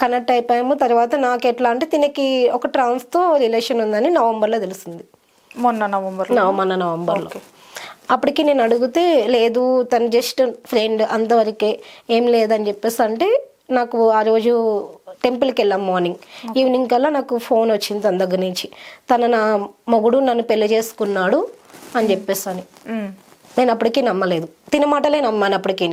Connect అయిపోయాము. తర్వాత నాకు ఎట్లా అంటే తినకి ఒక ట్రాన్స్తో రిలేషన్ ఉందని నవంబర్లో తెలిసింది. మొన్న నవంబర్లో. అప్పటికి నేను అడిగితే లేదు తను జస్ట్ ఫ్రెండ్ అంతవరకే, ఏం లేదని చెప్పేసి అంటే నాకు ఆ రోజు టెంపుల్కి వెళ్ళాం. మార్నింగ్ ఈవినింగ్ కల్లా నాకు ఫోన్ వచ్చింది తన దగ్గర నుంచి, నా మొగుడు నన్ను పెళ్లి చేసుకున్నాడు అని చెప్పేసి అని. నేను అప్పటికీ నమ్మలేదు, తిన మాటలే నమ్మాను అప్పటికి.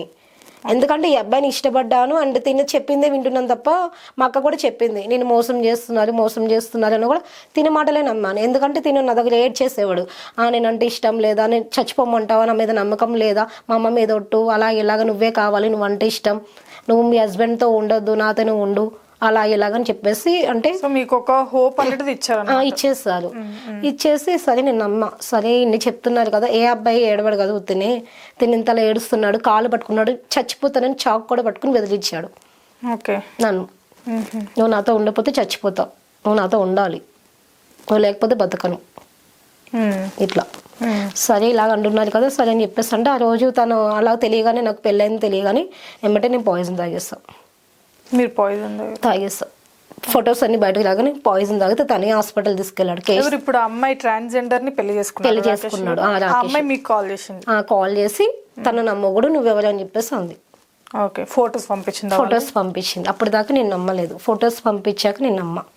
ఎందుకంటే ఈ అబ్బాయిని ఇష్టపడ్డాను అండ్ తిని చెప్పిందే వింటున్నాను తప్ప, మా అక్క కూడా చెప్పింది నేను మోసం చేస్తున్నారు అని కూడా తిన మాటలే నమ్మాను. ఎందుకంటే తిను నా దగ్గర ఏడ్ చేసేవాడు, నేనంటే ఇష్టం లేదా, నేను చచ్చిపోమంటావా, నా మీద నమ్మకం లేదా, మా అమ్మ మీద ఒట్టు, అలా ఇలాగ నువ్వే కావాలి, నువ్వంటే ఇష్టం, నువ్వు మీ హస్బెండ్తో ఉండొద్దు, నాతోనే ఉండు, అలా ఇలాగని చెప్పేసి అంటే మీకు ఒక హోప్ అనేది ఇచ్చేసారు. ఇచ్చేసి సరే నేను నమ్మ, సరే ఇన్ని చెప్తున్నారు కదా, ఏ అబ్బాయి ఏడవాడు కదా, తిని ఇంతలా ఏడుస్తున్నాడు, కాళ్ళు పట్టుకున్నాడు, చచ్చిపోతానని చాక్ కూడా పట్టుకుని బెదిరించాడు నన్ను. నువ్వు నాతో ఉండకపోతే చచ్చిపోతావు, నువ్వు నాతో ఉండాలి, నువ్వు లేకపోతే బతకను, ఇట్లా. సరే ఇలాగ అంటున్నారు కదా, సరే అని చెప్పేసి అంటే ఆ రోజు తను అలా తెలియగానే, నాకు పెళ్ళైంది తెలియగానే వెంబటే నేను పాయిజన్ తాగేస్తాను. మీరు పాయిజన్ తాగేస్తా, ఫొటోస్ అన్ని బయటకు రాగానే పాయిజన్ తాగితే తనే హాస్పిటల్ తీసుకెళ్ళాడు. ఇప్పుడు అమ్మాయి ట్రాన్స్జెండర్ ని పెళ్లి చేసుకున్నాడు. అమ్మాయి మీకు కాల్ చేసి తన నా మొగుడు నువ్వెవరు అని చెప్పేసి అంది. ఫొటోస్ పంపించింది. అప్పుడు దాకా నేను నమ్మలేదు, ఫొటోస్ పంపించాక నేను నమ్మ.